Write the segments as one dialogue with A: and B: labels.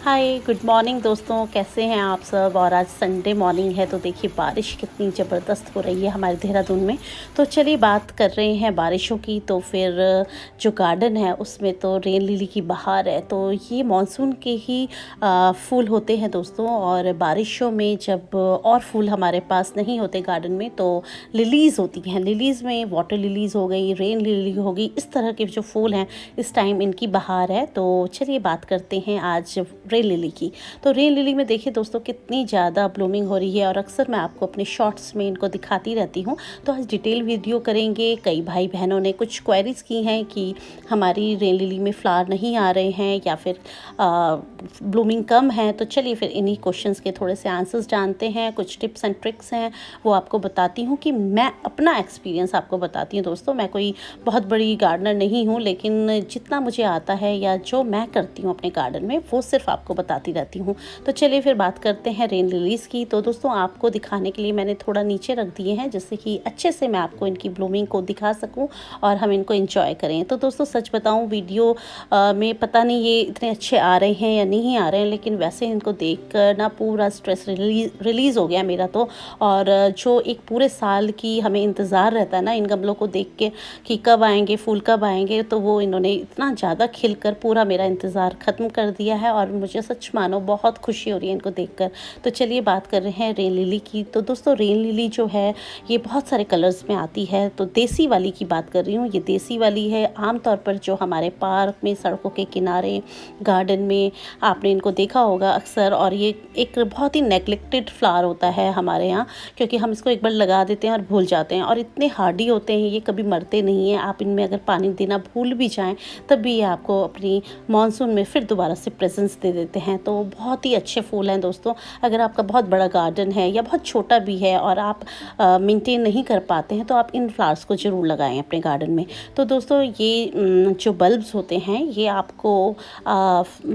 A: Hi good morning दोस्तों, कैसे हैं आप सब। और आज संडे मॉर्निंग है तो देखिए बारिश कितनी ज़बरदस्त हो रही है हमारे देहरादून में। तो चलिए बात कर रहे हैं बारिशों की। तो फिर जो गार्डन है उसमें तो रेन लिली की बहार है। तो ये मॉनसून के ही फूल होते हैं दोस्तों। और बारिशों में जब और फूल हमारे पास नहीं होते गार्डन में तो लिलीज़ होती हैं। लिलीज़ में वाटर लिलीज़ हो गई, रेन लिली हो गई, इस तरह के जो फूल हैं इस टाइम इनकी बहार है। तो चलिए बात करते हैं आज रेन लिली की। तो रेन लिली में देखिए दोस्तों कितनी ज़्यादा ब्लूमिंग हो रही है और अक्सर मैं आपको अपने शॉर्ट्स में इनको दिखाती रहती हूँ। तो आज डिटेल वीडियो करेंगे। कई भाई बहनों ने कुछ क्वेरीज़ की हैं कि हमारी रेन लिली में फ्लावर नहीं आ रहे हैं या फिर ब्लूमिंग कम है। तो चलिए फिर इन्हीं क्वेश्चंस के थोड़े से आंसर्स जानते हैं। कुछ टिप्स एंड ट्रिक्स हैं वो आपको बताती हूँ कि मैं अपना एक्सपीरियंस आपको बताती हूँ दोस्तों। मैं कोई बहुत बड़ी गार्डनर नहीं हूँ, लेकिन जितना मुझे आता है या जो मैं करती हूँ अपने गार्डन में वो सिर्फ आपको बताती रहती हूँ। तो चलिए फिर बात करते हैं रेन लिलीज़ की। तो दोस्तों आपको दिखाने के लिए मैंने थोड़ा नीचे रख दिए हैं जिससे कि अच्छे से मैं आपको इनकी ब्लूमिंग को दिखा सकूँ और हम इनको एंजॉय करें। तो दोस्तों सच बताऊँ वीडियो में पता नहीं ये इतने अच्छे आ रहे हैं या नहीं आ रहे हैं, लेकिन वैसे इनको देख कर ना पूरा स्ट्रेस रिलीज़ हो गया मेरा तो। और जो एक पूरे साल की हमें इंतज़ार रहता है ना इन गमलों को देख के कि कब आएंगे फूल कब आएंगे, तो वो इन्होंने इतना ज़्यादा खिलकर पूरा मेरा इंतज़ार ख़त्म कर दिया है। और मुझे सच मानो बहुत खुशी हो रही है इनको देखकर। तो चलिए बात कर रहे हैं रेन लिली की। तो दोस्तों रेन लिली जो है ये बहुत सारे कलर्स में आती है। तो देसी वाली की बात कर रही हूँ, ये देसी वाली है। आमतौर पर जो हमारे पार्क में, सड़कों के किनारे, गार्डन में आपने इनको देखा होगा अक्सर। और ये एक बहुत ही नेग्लेक्टेड फ्लावर होता है हमारे यहाँ, क्योंकि हम इसको एक बार लगा देते हैं और भूल जाते हैं। और इतने हार्डी होते हैं ये, कभी मरते नहीं हैं। आप इनमें अगर पानी देना भूल भी जाएं तब भी ये आपको अपनी मॉनसून में फिर दोबारा से प्रेजेंस दे देते हैं। तो बहुत ही अच्छे फूल हैं दोस्तों। अगर आपका बहुत बड़ा गार्डन है या बहुत छोटा भी है और आप मेंटेन नहीं कर पाते हैं तो आप इन फ्लावर्स को ज़रूर लगाएं अपने गार्डन में। तो दोस्तों ये जो बल्ब्स होते हैं ये आपको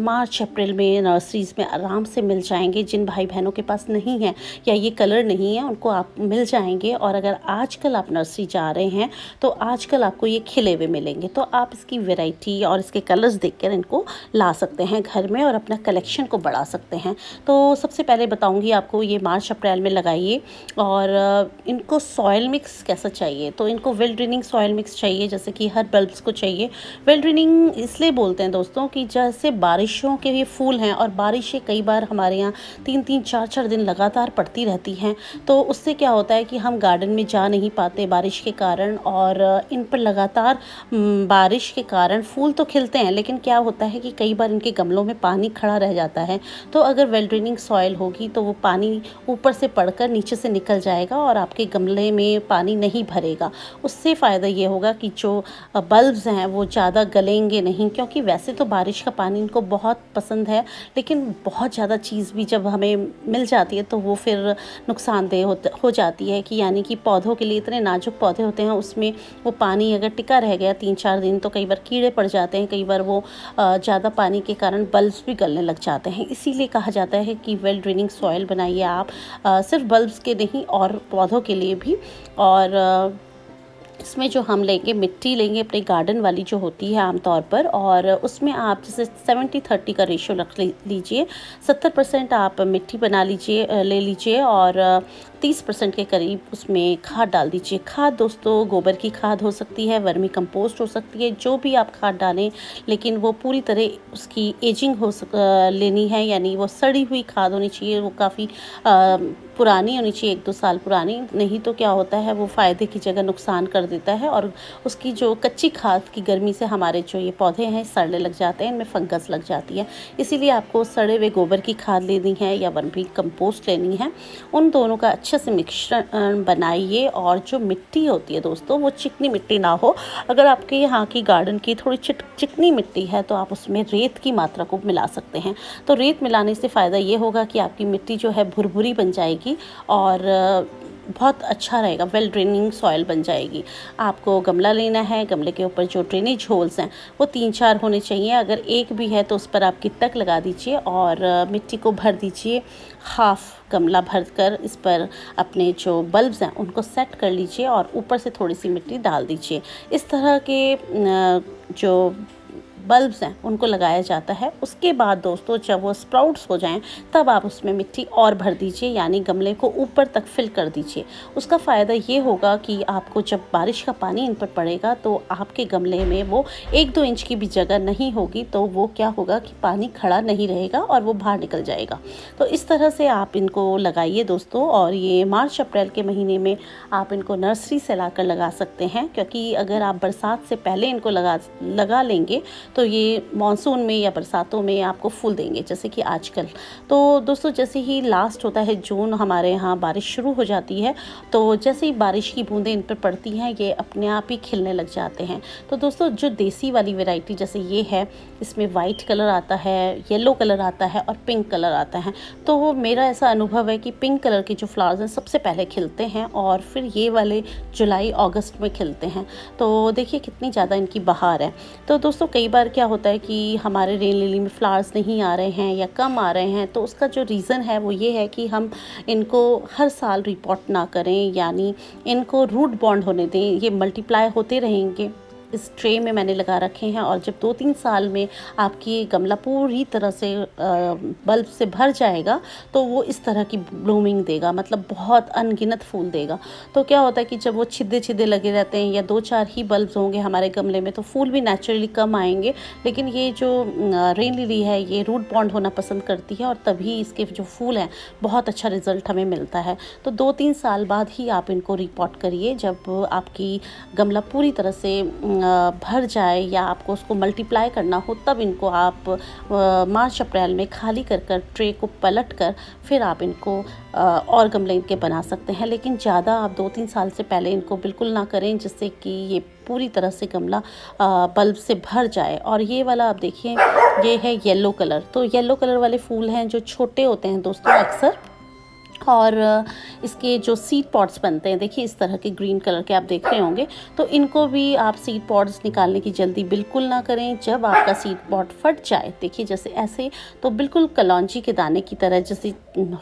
A: मार्च अप्रैल में नर्सरीज़ में आराम से मिल जाएंगे। जिन भाई बहनों के पास नहीं है या ये कलर नहीं है उनको आप मिल जाएंगे। और अगर आजकल आप नर्सरी जा रहे हैं तो आजकल आपको ये खिले हुए मिलेंगे। तो आप इसकी वैरायटी और इसके कलर्स देखकर इनको ला सकते हैं घर में और अपना कलेक्शन को बढ़ा सकते हैं। तो सबसे पहले बताऊंगी आपको, ये मार्च अप्रैल में लगाइए। और इनको सॉइल मिक्स कैसा चाहिए, तो इनको वेल ड्रेनिंग सॉइल मिक्स चाहिए, जैसे कि हर बल्ब्स को चाहिए। वेल ड्रेनिंग इसलिए बोलते हैं दोस्तों कि जैसे बारिशों के ये फूल हैं और बारिशें कई बार हमारे यहाँ 3-3, 4-4 दिन लगातार पड़ती रहती हैं। तो उससे क्या होता है कि हम गार्डन में जा नहीं पाते बारिश के कारण। और इन पर लगातार बारिश के कारण फूल तो खिलते हैं, लेकिन क्या होता है कि कई बार इनके गमलों में पानी खड़ा रह जाता है। तो अगर वेल ड्रेनिंग सॉइल होगी तो वो पानी ऊपर से पड़कर नीचे से निकल जाएगा और आपके गमले में पानी नहीं भरेगा। उससे फ़ायदा ये होगा कि जो बल्ब्स हैं वो ज़्यादा गलेंगे नहीं, क्योंकि वैसे तो बारिश का पानी इनको बहुत पसंद है, लेकिन बहुत ज़्यादा चीज़ भी जब हमें मिल जाती है तो वो फिर नुकसानदेह हो जाती है। कि यानी कि पौधों के लिए, इतने नाजुक पौधे होते हैं उसमें वो पानी अगर टिका रह गया 3-4 दिन तो कई बार कीड़े पड़ जाते हैं। कई बार वो ज़्यादा पानी के कारण बल्ब्स भी गलने लग जाते हैं। इसीलिए कहा जाता है कि वेल ड्रेनिंग सॉइल बनाइए आप, सिर्फ बल्ब्स के नहीं और पौधों के लिए भी। और इसमें जो हम लेंगे, मिट्टी लेंगे अपने गार्डन वाली जो होती है आमतौर पर, और उसमें आप जैसे 70-30 का रेशियो रख लीजिए। 70% आप मिट्टी बना लीजिए, ले लीजिए, और 30% के करीब उसमें खाद डाल दीजिए। खाद दोस्तों गोबर की खाद हो सकती है, वर्मी कंपोस्ट हो सकती है, जो भी आप खाद डालें, लेकिन वो पूरी तरह उसकी एजिंग लेनी है, यानी वो सड़ी हुई खाद होनी चाहिए। वो काफ़ी पुरानी होनी चाहिए, 1-2 साल पुरानी। नहीं तो क्या होता है वो फ़ायदे की जगह नुकसान कर देता है। और उसकी जो कच्ची खाद की गर्मी से हमारे जो ये पौधे हैं सड़ने लग जाते हैं, इनमें फंगस लग जाती है। इसीलिए आपको सड़े हुए गोबर की खाद लेनी है या वर्मी कंपोस्ट लेनी है। उन दोनों का अच्छे से मिश्रण बनाइए। और जो मिट्टी होती है दोस्तों वो चिकनी मिट्टी ना हो। अगर आपके यहाँ की गार्डन की थोड़ी चिकनी मिट्टी है तो आप उसमें रेत की मात्रा को मिला सकते हैं। तो रेत मिलाने से फ़ायदा ये होगा कि आपकी मिट्टी जो है भुरभुरी बन जाएगी और बहुत अच्छा रहेगा, वेल ड्रेनिंग सॉइल बन जाएगी। आपको गमला लेना है, गमले के ऊपर जो ड्रेनेज होल्स हैं वो 3-4 होने चाहिए। अगर एक भी है तो उस पर आप गित्तक लगा दीजिए और मिट्टी को भर दीजिए। हाफ गमला भर कर इस पर अपने जो बल्ब्स हैं उनको सेट कर लीजिए और ऊपर से थोड़ी सी मिट्टी डाल दीजिए। इस तरह के जो बल्ब्स हैं उनको लगाया जाता है। उसके बाद दोस्तों जब वो स्प्राउट्स हो जाएं तब आप उसमें मिट्टी और भर दीजिए, यानी गमले को ऊपर तक फिल कर दीजिए। उसका फ़ायदा ये होगा कि आपको जब बारिश का पानी इन पर पड़ेगा तो आपके गमले में वो 1-2 इंच की भी जगह नहीं होगी, तो वो क्या होगा कि पानी खड़ा नहीं रहेगा और वो बाहर निकल जाएगा। तो इस तरह से आप इनको लगाइए दोस्तों, और ये मार्च अप्रैल के महीने में आप इनको नर्सरी से लाकर लगा सकते हैं, क्योंकि अगर आप बरसात से पहले इनको लगा लेंगे तो ये मानसून में या बरसातों में आपको फूल देंगे, जैसे कि आजकल। तो दोस्तों जैसे ही लास्ट होता है जून, हमारे यहाँ बारिश शुरू हो जाती है, तो जैसे ही बारिश की बूंदें इन पर पड़ती हैं ये अपने आप ही खिलने लग जाते हैं। तो दोस्तों जो देसी वाली वैरायटी जैसे ये है, इसमें वाइट कलर आता है, येलो कलर आता है और पिंक कलर आता है। तो मेरा ऐसा अनुभव है कि पिंक कलर के जो फ्लावर्स हैं सबसे पहले खिलते हैं और फिर ये वाले जुलाई अगस्त में खिलते हैं। तो देखिए कितनी ज़्यादा इनकी बहार है। तो दोस्तों कई बार क्या होता है कि हमारे रेन लिली में फ्लावर्स नहीं आ रहे हैं या कम आ रहे हैं, तो उसका जो रीज़न है वो ये है कि हम इनको हर साल रिपोर्ट ना करें, यानी इनको रूट बॉन्ड होने दें। ये मल्टीप्लाई होते रहेंगे। इस ट्रे में मैंने लगा रखे हैं और जब 2-3 साल में आपकी गमला पूरी तरह से बल्ब से भर जाएगा तो वो इस तरह की ब्लूमिंग देगा, मतलब बहुत अनगिनत फूल देगा। तो क्या होता है कि जब वो छिद्दे लगे रहते हैं या 2-4 ही बल्ब्स होंगे हमारे गमले में तो फूल भी नेचुरली कम आएंगे। लेकिन ये जो रेन लिली है ये रूट बॉन्ड होना पसंद करती है और तभी इसके जो फूल हैं बहुत अच्छा रिजल्ट हमें मिलता है। तो 2-3 साल बाद ही आप इनको रिपोर्ट करिए, जब आपकी गमला पूरी तरह से भर जाए या आपको उसको मल्टीप्लाई करना हो, तब इनको आप मार्च अप्रैल में खाली कर ट्रे को पलट कर फिर आप इनको और गमले इनके बना सकते हैं। लेकिन ज़्यादा आप 2-3 साल से पहले इनको बिल्कुल ना करें, जिससे कि ये पूरी तरह से गमला बल्ब से भर जाए। और ये वाला आप देखिए, ये है येलो कलर। तो येलो कलर वाले फूल हैं जो छोटे होते हैं दोस्तों अक्सर, और इसके जो सीड पॉट्स बनते हैं देखिए इस तरह के ग्रीन कलर के आप देख रहे होंगे। तो इनको भी आप सीड पॉट्स निकालने की जल्दी बिल्कुल ना करें। जब आपका सीड पॉट फट जाए, देखिए जैसे ऐसे, तो बिल्कुल कलौंजी के दाने की तरह, जैसे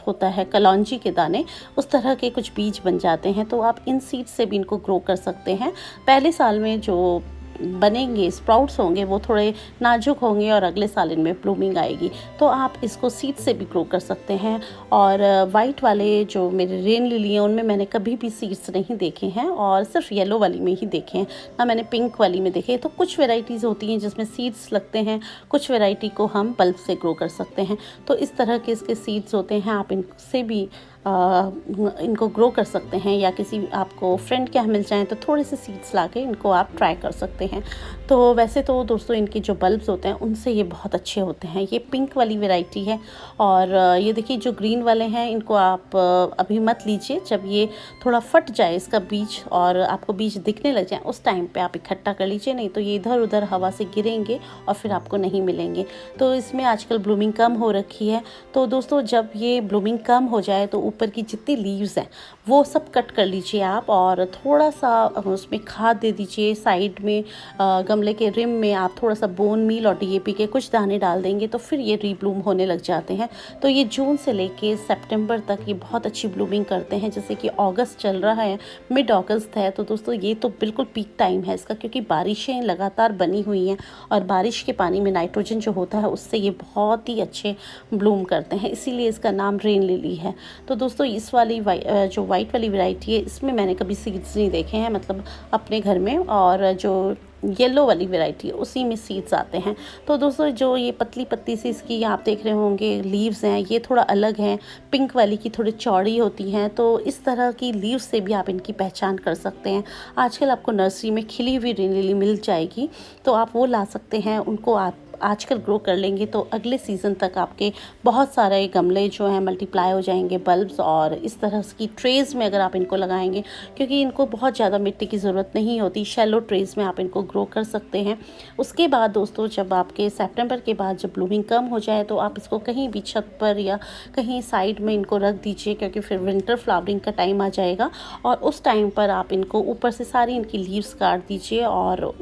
A: होता है कलौंजी के दाने, उस तरह के कुछ बीज बन जाते हैं। तो आप इन सीड से भी इनको ग्रो कर सकते हैं। पहले साल में जो बनेंगे स्प्राउट्स होंगे वो थोड़े नाजुक होंगे और अगले साल इनमें ब्लूमिंग आएगी। तो आप इसको सीड से भी ग्रो कर सकते हैं। और वाइट वाले जो मेरे रेन लिली हैं उनमें मैंने कभी भी सीड्स नहीं देखे हैं और सिर्फ येलो वाली में ही देखे हैं, ना मैंने पिंक वाली में देखे। तो कुछ वेराइटीज़ होती हैं जिसमें सीड्स लगते हैं, कुछ वेराइटी को हम बल्ब से ग्रो कर सकते हैं। तो इस तरह के इसके सीड्स होते हैं, आप इनसे भी इनको ग्रो कर सकते हैं, या किसी आपको फ्रेंड के यहाँ मिल जाएँ तो थोड़े से सीड्स लाके इनको आप ट्राई कर सकते हैं। तो वैसे तो दोस्तों इनके जो बल्ब्स होते हैं उनसे ये बहुत अच्छे होते हैं। ये पिंक वाली वैरायटी है, और ये देखिए जो ग्रीन वाले हैं इनको आप अभी मत लीजिए। जब ये थोड़ा फट जाए इसका बीज और आपको बीज दिखने लग जाए उस टाइम पे आप इकट्ठा कर लीजिए, नहीं तो ये इधर उधर हवा से गिरेंगे और फिर आपको नहीं मिलेंगे। तो इसमें आजकल ब्लूमिंग कम हो रखी है। तो दोस्तों जब ये ब्लूमिंग कम हो जाए तो ऊपर की जितनी लीव्स हैं वो सब कट कर लीजिए आप, और थोड़ा सा उसमें खाद दे दीजिए। साइड में गमले के रिम में आप थोड़ा सा बोन मील और डीएपी के कुछ दाने डाल देंगे तो फिर ये रीब्लूम होने लग जाते हैं। तो ये जून से लेके सितंबर तक ये बहुत अच्छी ब्लूमिंग करते हैं। जैसे कि अगस्त चल रहा है, मिड अगस्त है, तो दोस्तों ये तो बिल्कुल पीक टाइम है इसका, क्योंकि बारिशें लगातार बनी हुई हैं और बारिश के पानी में नाइट्रोजन जो होता है उससे ये बहुत ही अच्छे ब्लूम करते हैं, इसीलिए इसका नाम रेन लिली है। तो दोस्तों इस वाली जो वाइट वाली वैरायटी है इसमें मैंने कभी सीड्स नहीं देखे हैं, मतलब अपने घर में, और जो येलो वाली वैरायटी है उसी में सीड्स आते हैं। तो दोस्तों जो ये पतली पत्ती सी इसकी आप देख रहे होंगे लीव्स हैं, ये थोड़ा अलग हैं, पिंक वाली की थोड़ी चौड़ी होती हैं। तो इस तरह की लीव्स से भी आप इनकी पहचान कर सकते हैं। आजकल आपको नर्सरी में खिली हुई रेन लिली मिल जाएगी, तो आप वो ला सकते हैं। उनको आप आजकल ग्रो कर लेंगे तो अगले सीज़न तक आपके बहुत सारे गमले जो हैं मल्टीप्लाई हो जाएंगे बल्ब्स, और इस तरह की ट्रेज़ में अगर आप इनको लगाएंगे, क्योंकि इनको बहुत ज़्यादा मिट्टी की ज़रूरत नहीं होती, शैलो ट्रेज़ में आप इनको ग्रो कर सकते हैं। उसके बाद दोस्तों जब आपके सितंबर के बाद जब ब्लूमिंग कम हो जाए तो आप इसको कहीं भी छत पर या कहीं साइड में इनको रख दीजिए, क्योंकि फिर विंटर फ्लावरिंग का टाइम आ जाएगा और उस टाइम पर आप इनको ऊपर से सारी इनकी लीव्स काट दीजिए और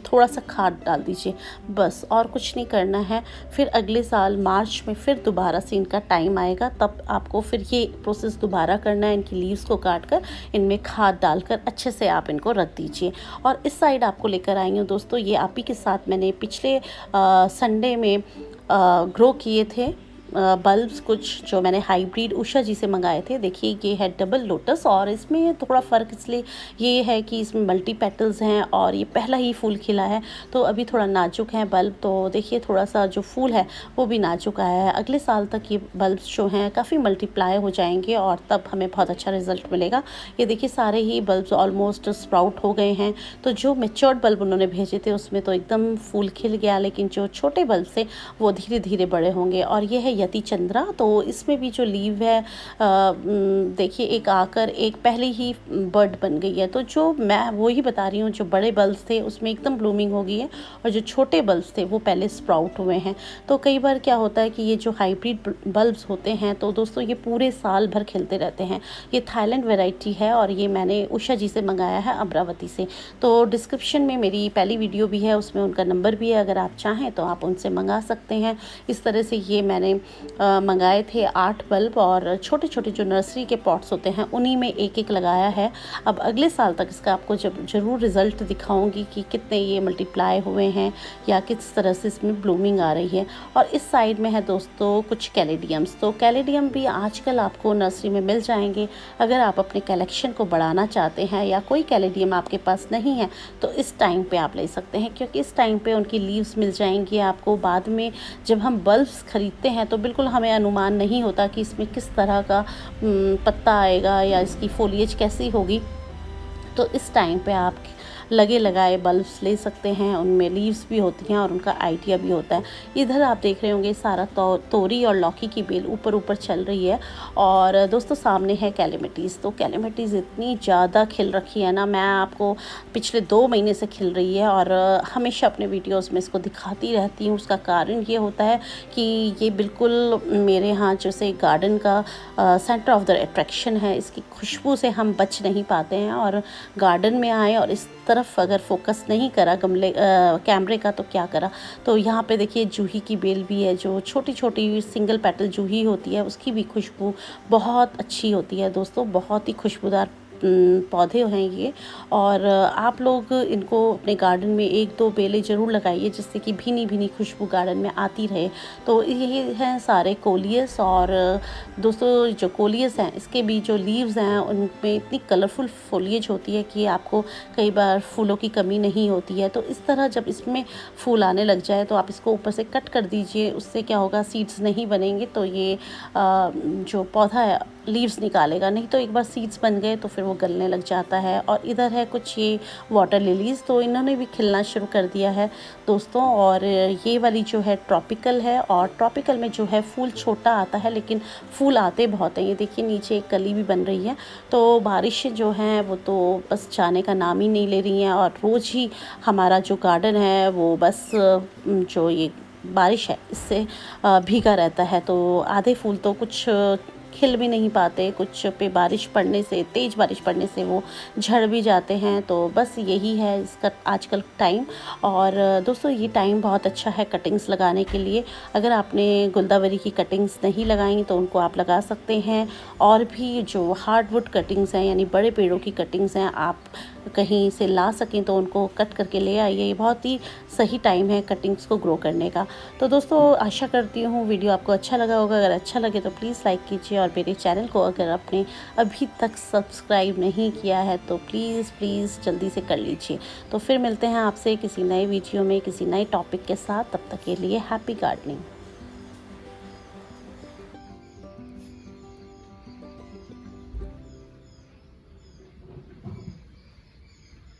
A: थोड़ा सा खाद डाल दीजिए, बस और कुछ नहीं करना है। फिर अगले साल मार्च में फिर दोबारा से इनका टाइम आएगा, तब आपको फिर ये प्रोसेस दोबारा करना है। इनकी लीव्स को काट कर इनमें खाद डालकर अच्छे से आप इनको रख दीजिए। और इस साइड आपको लेकर आई हूँ दोस्तों, ये आप ही के साथ मैंने पिछले संडे में ग्रो किए थे बल्ब्स, कुछ जो मैंने हाइब्रिड उषा जी से मंगाए थे। देखिए ये है डबल लोटस, और इसमें थोड़ा फ़र्क इसलिए ये है कि इसमें मल्टी पेटल्स हैं और ये पहला ही फूल खिला है तो अभी थोड़ा नाजुक है बल्ब। तो देखिए थोड़ा सा जो फूल है वो भी नाजुक आया है। अगले साल तक ये बल्ब्स जो हैं काफ़ी मल्टीप्लाई हो जाएंगे और तब हमें बहुत अच्छा रिजल्ट मिलेगा। ये देखिए सारे ही बल्ब्स ऑलमोस्ट स्प्राउट हो गए हैं। तो जो मेच्योर्ड बल्ब उन्होंने भेजे थे उसमें तो एकदम फूल खिल गया, लेकिन जो छोटे बल्ब थे वो धीरे धीरे बड़े होंगे। और ये है यति चंद्रा, तो इसमें भी जो लीव है देखिए एक आकर एक पहले ही बर्ड बन गई है। तो जो मैं वो ही बता रही हूँ, जो बड़े बल्ब्स थे उसमें एकदम ब्लूमिंग हो गई है और जो छोटे बल्ब्स थे वो पहले स्प्राउट हुए हैं। तो कई बार क्या होता है कि ये जो हाइब्रिड बल्ब्स होते हैं तो दोस्तों ये पूरे साल भर खिलते रहते हैं। ये थाईलैंड वैरायटी है और ये मैंने उषा जी से मंगाया है, अमरावती से। तो डिस्क्रिप्शन में मेरी पहली वीडियो भी है, उसमें उनका नंबर भी है, अगर आप चाहें तो आप उनसे मंगा सकते हैं। इस तरह से ये मैंने मंगाए थे 8 बल्ब, और छोटे छोटे जो नर्सरी के पॉट्स होते हैं उन्हीं में एक एक लगाया है। अब अगले साल तक इसका आपको ज़रूर रिज़ल्ट दिखाऊंगी कि कितने ये मल्टीप्लाई हुए हैं या किस तरह से इसमें ब्लूमिंग आ रही है। और इस साइड में है दोस्तों कुछ कैलेडियम्स। तो कैलेडियम भी आजकल आपको नर्सरी में मिल जाएंगे। अगर आप अपने कलेक्शन को बढ़ाना चाहते हैं या कोई कैलेडियम आपके पास नहीं है तो इस टाइम पे आप ले सकते हैं, क्योंकि इस टाइम पे उनकी लीव्स मिल जाएंगी आपको। बाद में जब हम बल्ब्स खरीदते हैं तो बिल्कुल हमें अनुमान नहीं होता कि इसमें किस तरह का पत्ता आएगा या इसकी फोलिएज कैसी होगी। तो इस टाइम पे आप लगे लगाए बल्ब्स ले सकते हैं, उनमें लीव्स भी होती हैं और उनका आइडिया भी होता है। इधर आप देख रहे होंगे सारा तोरी और लौकी की बेल ऊपर ऊपर चल रही है। और दोस्तों सामने है कैलेमिटीज़। तो कैलेमिटीज़ इतनी ज़्यादा खिल रखी है ना, मैं आपको पिछले 2 महीने से खिल रही है और हमेशा अपने वीडियोज़ में इसको दिखाती रहती हूँ। उसका कारण ये होता है कि ये बिल्कुल मेरे यहाँ जैसे गार्डन का सेंटर ऑफ द अट्रैक्शन है। इसकी खुशबू से हम बच नहीं पाते हैं और गार्डन में आए और इस तरफ अगर फोकस नहीं करा कैमरे का तो क्या करा। तो यहाँ पे देखिए जूही की बेल भी है, जो छोटी छोटी सिंगल पेटल जूही होती है उसकी भी खुशबू बहुत अच्छी होती है दोस्तों। बहुत ही खुशबूदार पौधे हैं ये। और आप लोग इनको अपने गार्डन में 1-2 बेलें ज़रूर लगाइए, जिससे कि भीनी भीनी खुशबू गार्डन में आती रहे। तो ये हैं सारे कोलियस। और दोस्तों जो कोलियस हैं इसके भी जो लीव्स हैं उनमें इतनी कलरफुल फोलिएज होती है कि आपको कई बार फूलों की कमी नहीं होती है। तो इस तरह जब इसमें फूल आने लग जाए तो आप इसको ऊपर से कट कर दीजिए। उससे क्या होगा, सीड्स नहीं बनेंगे तो ये जो पौधा है लीव्स निकालेगा, नहीं तो एक बार सीड्स बन गए तो फिर वो गलने लग जाता है। और इधर है कुछ ये वाटर लिलीज़, तो इन्होंने भी खिलना शुरू कर दिया है दोस्तों। और ये वाली जो है ट्रॉपिकल है, और ट्रॉपिकल में जो है फूल छोटा आता है लेकिन फूल आते बहुत हैं। ये देखिए नीचे एक कली भी बन रही है। तो बारिश जो हैं वो तो बस जाने का नाम ही नहीं ले रही हैं, और रोज़ ही हमारा जो गार्डन है वो बस जो ये बारिश है इससे भीगा रहता है। तो आधे फूल तो कुछ खिल भी नहीं पाते, कुछ पे बारिश पड़ने से, तेज़ बारिश पड़ने से वो झड़ भी जाते हैं। तो बस यही है इसका आजकल टाइम। और दोस्तों ये टाइम बहुत अच्छा है कटिंग्स लगाने के लिए। अगर आपने गुलदावरी की कटिंग्स नहीं लगाई तो उनको आप लगा सकते हैं। और भी जो हार्डवुड कटिंग्स हैं यानी बड़े पेड़ों की कटिंग्स हैं, आप कहीं से ला सकें तो उनको कट करके ले आइए। ये बहुत ही सही टाइम है कटिंग्स को ग्रो करने का। तो दोस्तों आशा करती हूँ वीडियो आपको अच्छा लगा होगा। अगर अच्छा लगे तो प्लीज़ लाइक कीजिए, और मेरे चैनल को अगर आपने अभी तक सब्सक्राइब नहीं किया है तो प्लीज़ जल्दी से कर लीजिए। तो फिर मिलते हैं आपसे किसी नए वीडियो में किसी नए टॉपिक के साथ। तब तक के लिए हैप्पी गार्डनिंग।